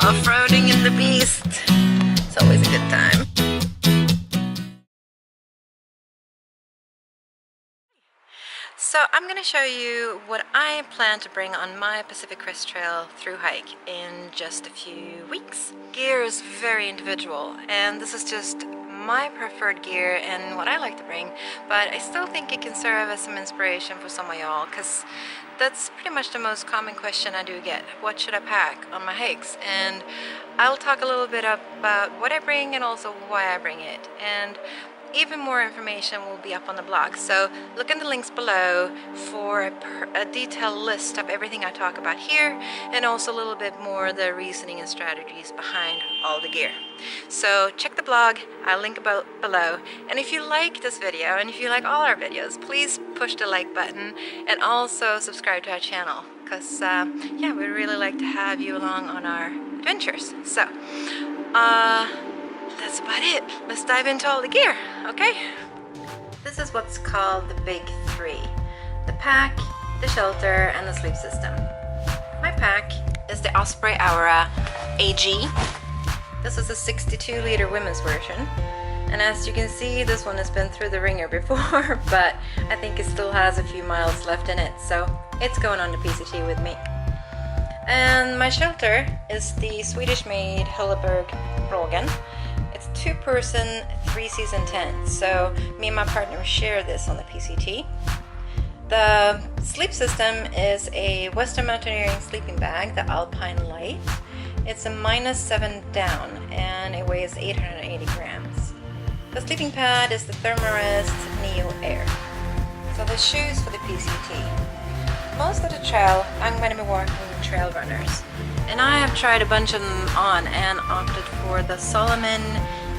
Off-roading in the beast. It's always a good time. So I'm going to show you what I plan to bring on my Pacific Crest Trail through hike in just a few weeks. Gear is very individual, and this is just my preferred gear and what I like to bring, but I still think it can serve as some inspiration for some of y'all, because that's pretty much the most common question I do get. What should I pack on my hikes? And I'll talk a little bit about what I bring and also why I bring it. And even more information will be up on the blog, so look in the links below for a detailed list of everything I talk about here, and also a little bit more the reasoning and strategies behind all the gear. So check the blog, I'll link below, and if you like this video and if you like all our videos, please push the like button and also subscribe to our channel, because yeah, we'd really like to have you along on our adventures. So that's about it. Let's dive into all the gear, okay? This is what's called the big three: the pack, the shelter, and the sleep system. My pack is the OSPREY Aura AG. This is a 62-liter women's version, and as you can see, this one has been through the ringer before, but I think it still has a few miles left in it, so it's going on the PCT with me. And my shelter is the Swedish-made Helleberg Rogen. It's 2-person, 3-season tent, so me and my partner share this on the PCT. The sleep system is a Western Mountaineering sleeping bag, the ALPINLITE. It's a -7 down and it weighs 880 grams. The sleeping pad is the THERM-A-REST NEOAIR. So the shoes for the PCT. Most of the trail I'm going to be walking with trail runners, and I have tried a bunch of them on and opted for the SALOMON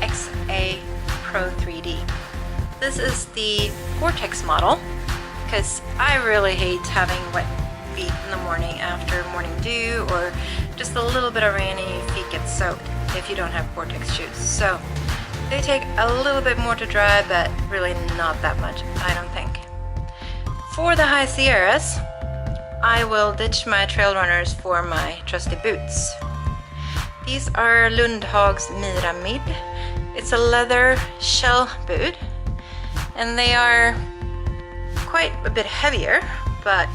XA Pro 3D. This is the Vortex model, because I really hate having wet feet in the morning after morning dew, or just a little bit of rainy, feet get soaked if you don't have Vortex shoes. So they take a little bit more to dry, but really not that much, I don't think. For the high Sierras, I will ditch my trail runners for my trusty boots. These are Lundhag's Mid. It's a leather shell boot, and they are quite a bit heavier, but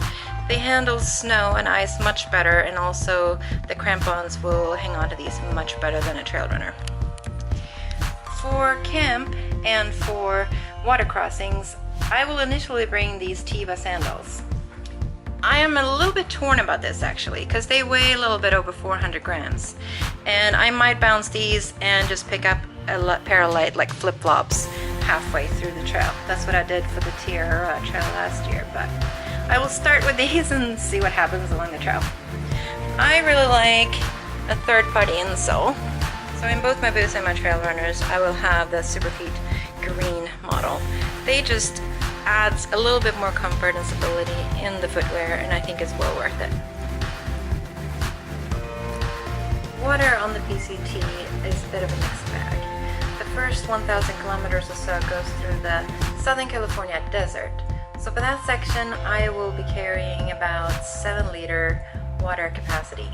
they handle snow and ice much better, and also the crampons will hang on to these much better than a trail runner. For camp and for water crossings, I will initially bring these Tiva sandals. I am a little bit torn about this actually, because they weigh a little bit over 400 grams, and I might bounce these and just pick up a pair of light like flip-flops halfway through the trail. That's what I did for the THRU trail last year, but I will start with these and see what happens along the trail. I really like a third-party insole, so in both my boots and my trail runners I will have the SUPERFEET green model. They just adds a little bit more comfort and stability in the footwear, and I think it's well worth it. Water on the PCT is a bit of a mixed bag. The first 1,000 kilometers or so goes through the Southern California desert. So for that section, I will be carrying about 7-liter water capacity.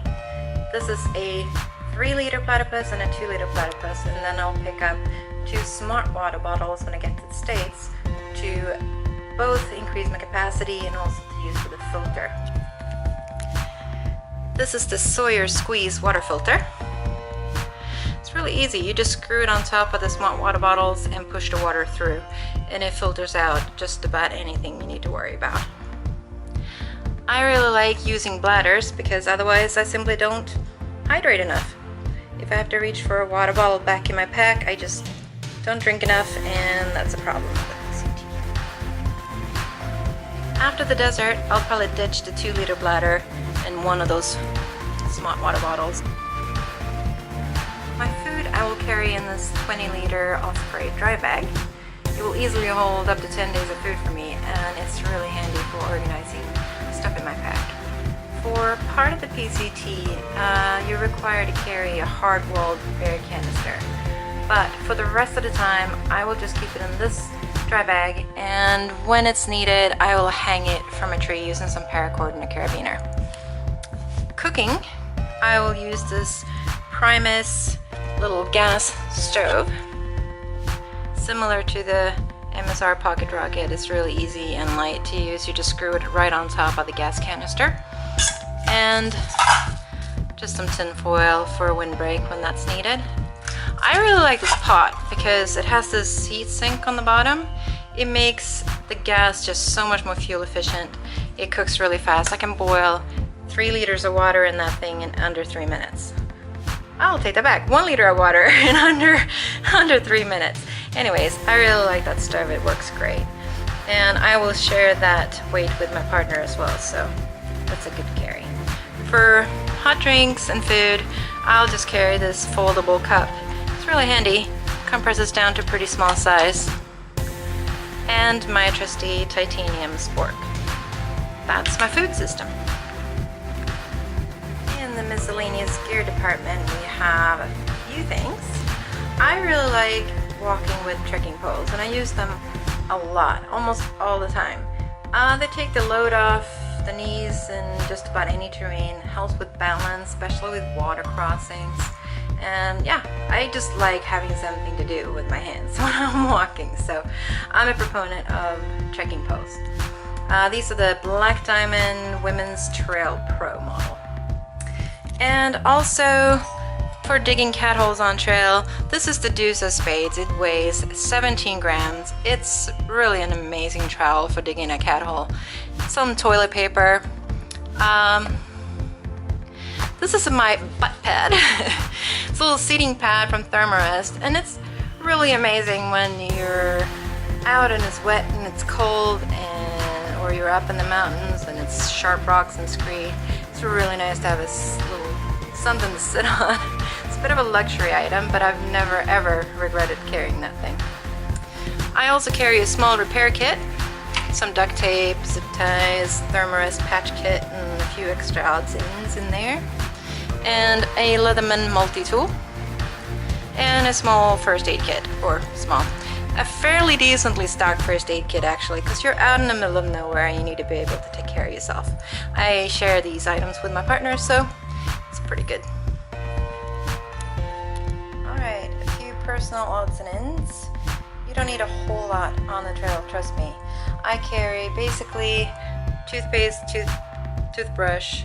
This is a 3-liter platypus and a 2-liter platypus, and then I'll pick up 2 smart water bottles when I get to the States to both increase my capacity and also to use for the filter. This is the Sawyer Squeeze water filter. It's really easy. You just screw it on top of the smart water bottles and push the water through, and it filters out just about anything you need to worry about. I really like using bladders, because otherwise I simply don't hydrate enough. If I have to reach for a water bottle back in my pack, I just don't drink enough, and that's a problem with the PCT. After the desert, I'll probably ditch the 2-liter bladder and one of those smart water bottles. My food I will carry in this 20-liter OSPREY dry bag. It will easily hold up to 10 days of food for me, and it's really handy for organizing stuff in my pack. For part of the PCT, you're required to carry a hard-walled bear canister. But for the rest of the time, I will just keep it in this dry bag, and when it's needed, I will hang it from a tree using some paracord and a carabiner. Cooking, I will use this Primus little gas stove. Similar to the MSR Pocket Rocket, it's really easy and light to use. You just screw it right on top of the gas canister. And just some tin foil for a windbreak when that's needed. I really like this pot because it has this heat sink on the bottom. It makes the gas just so much more fuel efficient. It cooks really fast. I can boil 3 liters of water in that thing in under 3 minutes. I'll take that back. 1 liter of water in under 3 minutes. Anyways, I really like that stove. It works great. And I will share that weight with my partner as well, so that's a good carry. For hot drinks and food, I'll just carry this foldable cup. It's really handy. Compresses down to a pretty small size. And my trusty titanium spork. That's my food system. In the miscellaneous gear department, we have a few things. I really like walking with trekking poles, and I use them a lot, almost all the time. They take the load off the knees in just about any terrain, helps with balance, especially with water crossings. And yeah, I just like having something to do with my hands when I'm walking, so I'm a proponent of trekking poles. These are the Black Diamond Women's Trail Pro model. And also for digging cat holes on trail, this is the DEUCE Spades. It weighs 17 grams. It's really an amazing trowel for digging a cat hole. Some toilet paper. This is my butt pad. It's a little seating pad from THERM-A-REST, and it's really amazing when you're out and it's wet and it's cold, or you're up in the mountains and it's sharp rocks and scree. It's really nice to have a little something to sit on. It's a bit of a luxury item, but I've never ever regretted carrying that thing. I also carry a small repair kit, some duct tape, zip ties, THERM-A-REST patch kit, and a few extra odds and ends in there, and a Leatherman multi-tool, and a small first aid kit, or small. A fairly decently stocked first aid kit actually, because you're out in the middle of nowhere and you need to be able to take care of yourself. I share these items with my partner, so it's pretty good. Alright, a few personal odds and ends. You don't need a whole lot on the trail, trust me. I carry basically toothpaste, toothbrush,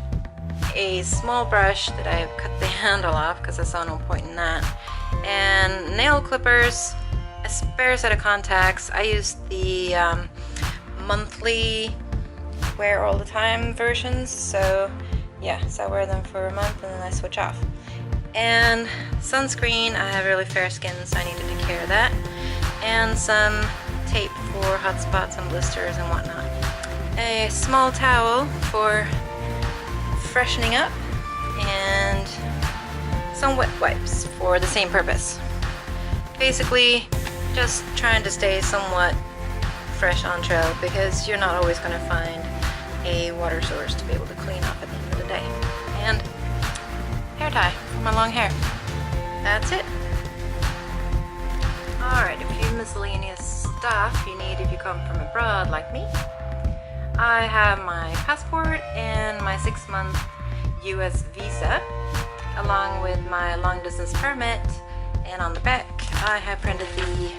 a small brush that I have cut the handle off because I saw no point in that, and nail clippers, a spare set of contacts. I use the monthly wear all the time versions, so yeah, so I wear them for a month and then I switch off. And sunscreen, I have really fair skin, so I need to take care of that. And some tape for hot spots and blisters and whatnot. A small towel for freshening up, and some wet wipes for the same purpose. Basically, just trying to stay somewhat fresh on trail, because you're not always going to find a water source to be able to clean off at the end of the day. And hair tie for my long hair. That's it. Alright, a few miscellaneous stuff you need if you come from abroad like me. I have my passport and my 6-month US visa, along with my long distance permit, and on the back I have printed the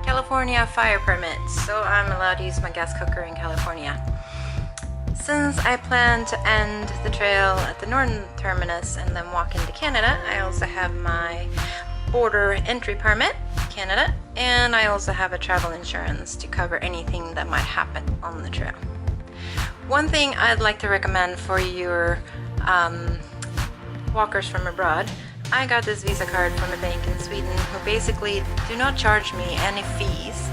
California fire permit, so I'm allowed to use my gas cooker in California. Since I plan to end the trail at the northern terminus and then walk into Canada, I also have my border entry permit, Canada, and I also have a travel insurance to cover anything that might happen on the trail. One thing I'd like to recommend for your walkers from abroad, I got this Visa card from a bank in Sweden who basically do not charge me any fees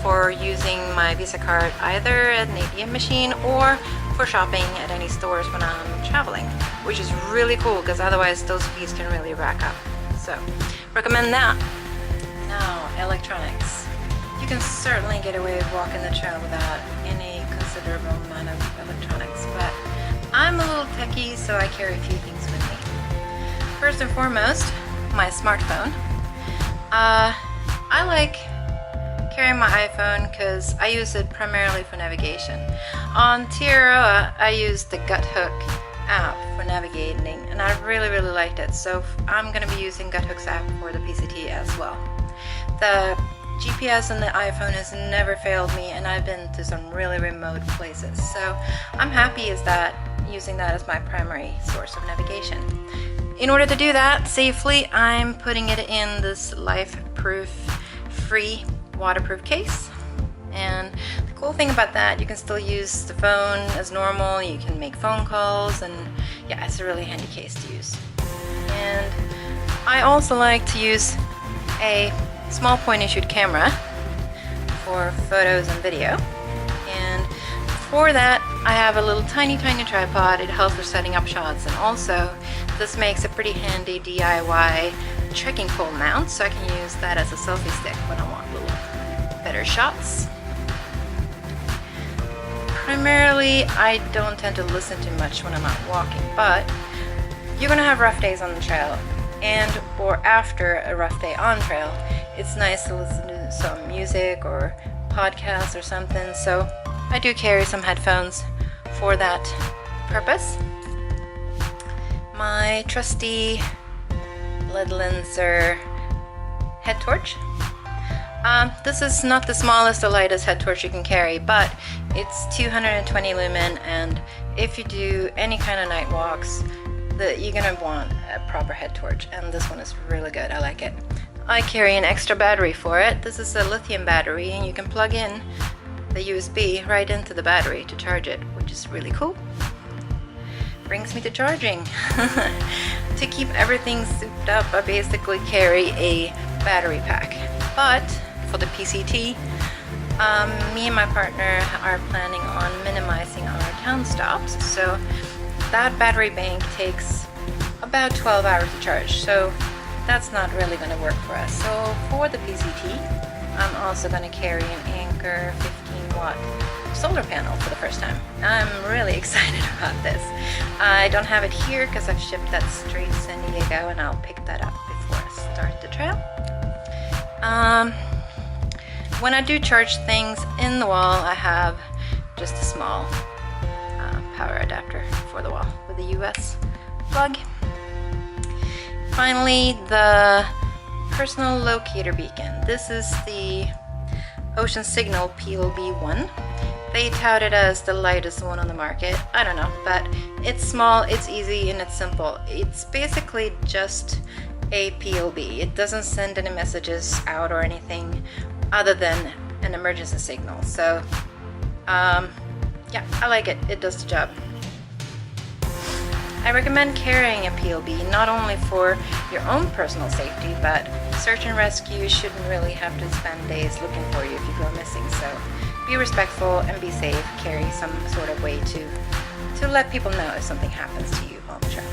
for using my Visa card either at an ATM machine or for shopping at any stores when I'm traveling, which is really cool because otherwise those fees can really rack up. So, recommend that. Now, electronics. You can certainly get away with walking the trail without any considerable amount of electronics, but I'm a little techie, so I carry a few things with me. First and foremost, my smartphone. I like carrying my iPhone because I use it primarily for navigation. On Aotearoa, I use the Gut Hook app for navigating, and I really liked it, so I'm going to be using GAITERS app for the PCT as well. The GPS on the iPhone has never failed me, and I've been to some really remote places, so I'm happy using that as my primary source of navigation. In order to do that safely, I'm putting it in this LIFEPROOF free waterproof case. And the cool thing about that, you can still use the phone as normal, you can make phone calls, and yeah, it's a really handy case to use. And I also like to use a small point and shoot camera for photos and video. And for that, I have a little tiny tripod. It helps for setting up shots, and also this makes a pretty handy DIY trekking pole mount, so I can use that as a selfie stick when I want little better shots. Primarily, I don't tend to listen to much when I'm out walking, but you're gonna have rough days on the trail, and or after a rough day on trail, it's nice to listen to some music or podcasts or something, so I do carry some headphones for that purpose. My trusty lead lenser head torch. This is not the smallest or lightest head torch you can carry, but it's 220 lumen, and if you do any kind of night walks, you're gonna want a proper head torch, and this one is really good. I like it. I carry an extra battery for it. This is a lithium battery, and you can plug in the USB right into the battery to charge it, which is really cool. Brings me to charging. To keep everything souped up, I basically carry a battery pack. But for the PCT, me and my partner are planning on minimizing our town stops, so that battery bank takes about 12 hours to charge, so that's not really going to work for us. So for the PCT, I'm also going to carry an Anker 15-watt solar panel for the first time. I'm really excited about this. I don't have it here because I've shipped that straight to San Diego, and I'll pick that up before I start the trail. When I do charge things in the wall, I have just a small power adapter for the wall with a US plug. Finally, the personal locator beacon. This is the Ocean Signal PLB1. They tout it as the lightest one on the market. I don't know, but it's small, it's easy, and it's simple. It's basically just a PLB. It doesn't send any messages out or anything other than an emergency signal. So yeah, I like it. It does the job. I recommend carrying a PLB not only for your own personal safety, but search and rescue shouldn't really have to spend days looking for you if you go missing. So be respectful and be safe. Carry some sort of way to let people know if something happens to you on the trail.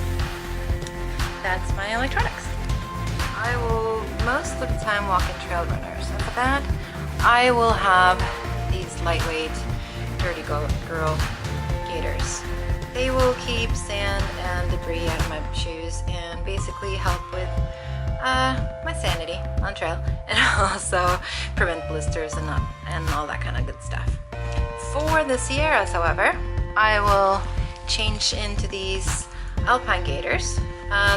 That's my electronics. I will most of the time walk in trail runners, and for that I will have these lightweight Dirty Girl gaiters. They will keep sand and debris out of my shoes and basically help with my sanity on trail, and also prevent blisters and all that kind of good stuff. For the Sierras, however, I will change into these Alpine gaiters.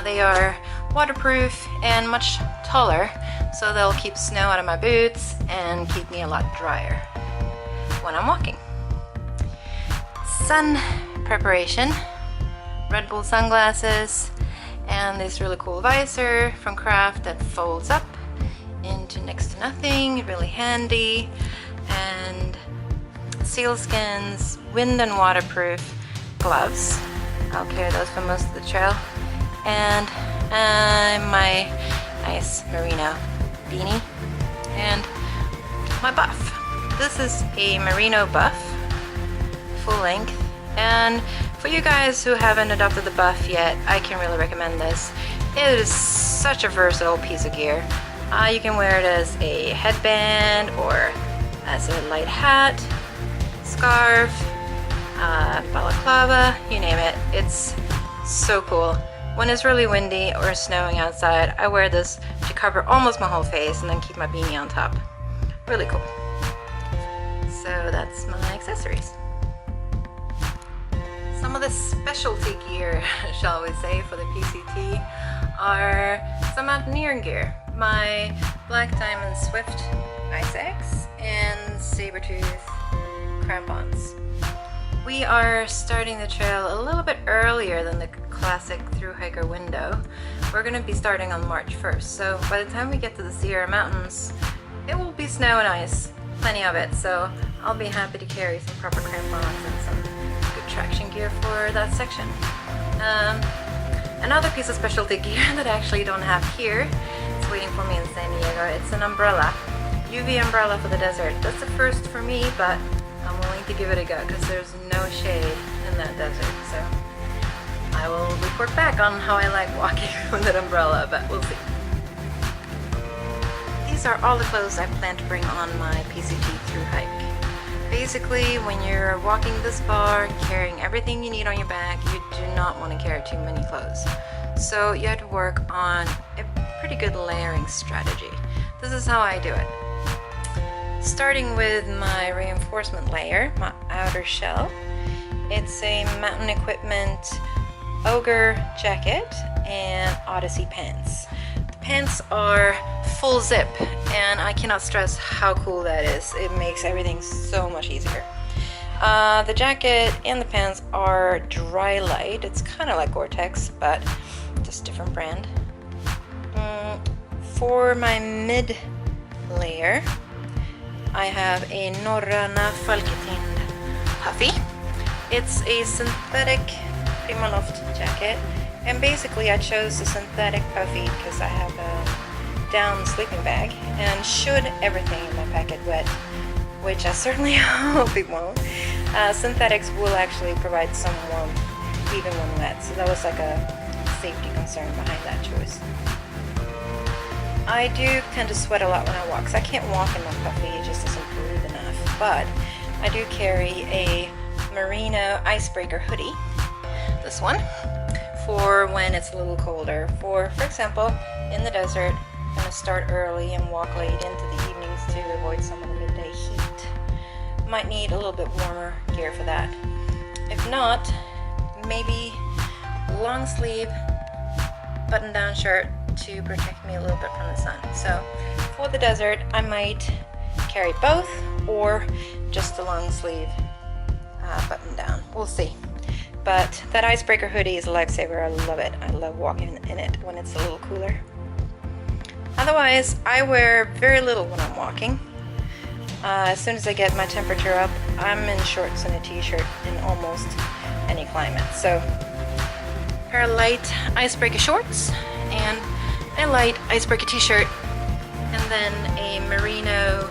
They are waterproof and much taller, so they'll keep snow out of my boots and keep me a lot drier when I'm walking. Sun preparation, REDBULL sunglasses, and this really cool visor from Craft that folds up into next to nothing, really handy, and SEALSKINZ wind and waterproof gloves. I'll carry those for most of the trail, and my nice merino beanie, and my buff. This is a merino buff, full length, and for you guys who haven't adopted the buff yet, I can really recommend this. It is such a versatile piece of gear. You can wear it as a headband or as a light hat, scarf, balaclava, you name it. It's so cool. When it's really windy or snowing outside, I wear this to cover almost my whole face and then keep my beanie on top. Really cool. So that's my accessories. Some Some of the specialty gear, shall we say, for the PCT are some mountaineering gear. My Black Diamond Swift Ice Axe and Sabertooth crampons. We are starting the trail a little bit earlier than the classic thru-hiker window. We're going to be starting on March 1st, so by the time we get to the Sierra Mountains, it will be snow and ice, plenty of it, so I'll be happy to carry some proper crampons and some good traction gear for that section. Another piece of specialty gear that I actually don't have here, it's waiting for me in San Diego, it's an umbrella. UV umbrella for the desert. That's the first for me, but I'm willing to give it a go because there's no shade in that desert, so I will report back on how I like walking with that umbrella, but we'll see. These are all the clothes I plan to bring on my PCT thru-hike. Basically, when you're walking this far, carrying everything you need on your back, you do not want to carry too many clothes. So you have to work on a pretty good layering strategy. This is how I do it. Starting with my reinforcement layer, my outer shell. It's a Mountain Equipment Ogre jacket and Odyssey pants. The pants are full zip and I cannot stress how cool that is. It makes everything so much easier. The jacket and the pants are DRYSACK. It's kind of like Gore-Tex, but just different brand. For my mid layer, I have a Norröna Folketind puffy. It's a synthetic Primaloft jacket, and basically I chose the synthetic puffy because I have a down sleeping bag, and should everything in my pack get wet, which I certainly hope it won't, synthetics will actually provide some warmth even when wet, so that was like a safety concern behind that choice. I do tend to sweat a lot when I walk, so I can't walk in my puffy, it just isn't breathe enough, but I do carry a MERINO icebreaker hoodie, this one, for when it's a little colder. For example, in the desert, I'm going to start early and walk late into the evenings to avoid some of the midday heat. Might need a little bit warmer gear for that. If not, maybe long sleeve button down shirt to protect me a little bit from the sun. So for the desert, I might carry both or just a long sleeve button down. We'll see. But that icebreaker hoodie is a lifesaver. I love it. I love walking in it when it's a little cooler. Otherwise, I wear very little when I'm walking. As soon as I get my temperature up, I'm in shorts and a t-shirt in almost any climate. So, a pair of light icebreaker shorts and a light icebreaker t-shirt, and then a merino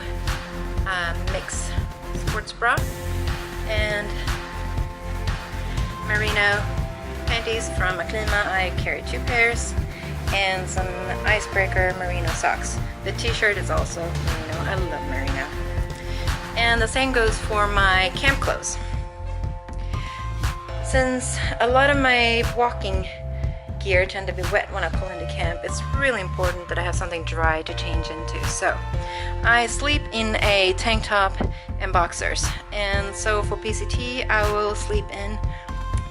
mix sports bra and merino panties from Klima. I carry 2 pairs and some icebreaker merino socks. The t-shirt is also merino. I love merino. And the same goes for my camp clothes. Since a lot of my walking gear tend to be wet when I pull into camp, it's really important that I have something dry to change into. So I sleep in a tank top and boxers, and so for PCT I will sleep in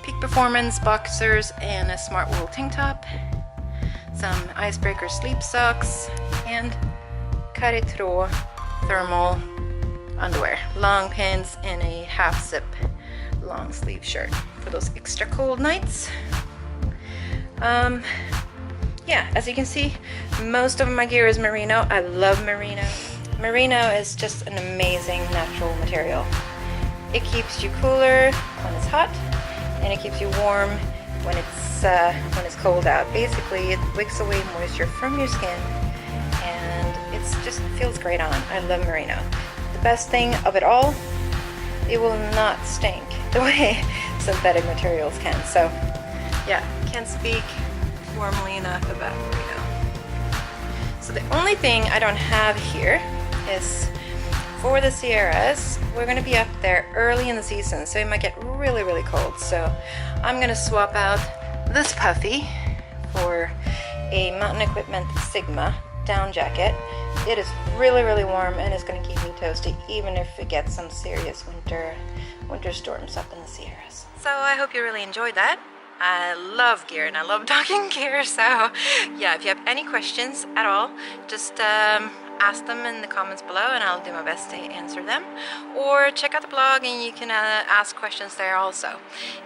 Peak Performance boxers and a Smart Wool tank top, some icebreaker sleep socks, and THRU thermal underwear, long pants, and a half zip long sleeve shirt for those extra cold nights. Yeah, as you can see, most of my gear is merino. I love merino. Merino is just an amazing natural material. It keeps you cooler when it's hot, and it keeps you warm when it's cold out. Basically, it wicks away moisture from your skin, and it just feels great on. I love merino. The best thing of it all, it will not stink the way synthetic materials can. So yeah, can't speak warmly enough about merino. So the only thing I don't have here is for the Sierras. We're going to be up there early in the season, so it might get really, really cold. So I'm going to swap out this puffy for a Mountain Equipment Sigma down jacket. It is really, really warm and it's going to keep me toasty even if it gets some serious winter winter storms up in the Sierras. So I hope you really enjoyed that. I love gear and I love talking gear, so yeah, if you have any questions at all, just ask them in the comments below and I'll do my best to answer them. Or check out the blog and you can ask questions there also.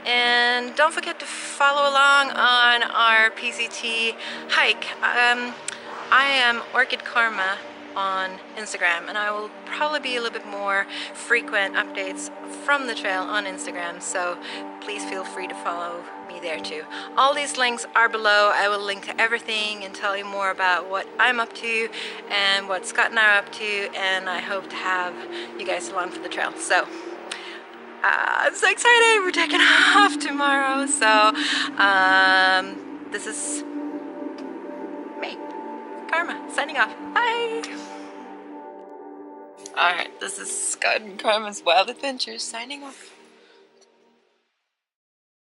And don't forget to follow along on our PCT hike. I am Orchid Karma on Instagram, and I will probably be a little bit more frequent updates from the trail on Instagram, so please feel free to follow me there too. All these links are below. I will link to everything and tell you more about what I'm up to and what Scott and I are up to, and I hope to have you guys along for the trail. So I'm so excited, we're taking off tomorrow. So this is me, Karma, signing off. Bye. Alright, this is Scott and Karma's Wild Adventures signing off.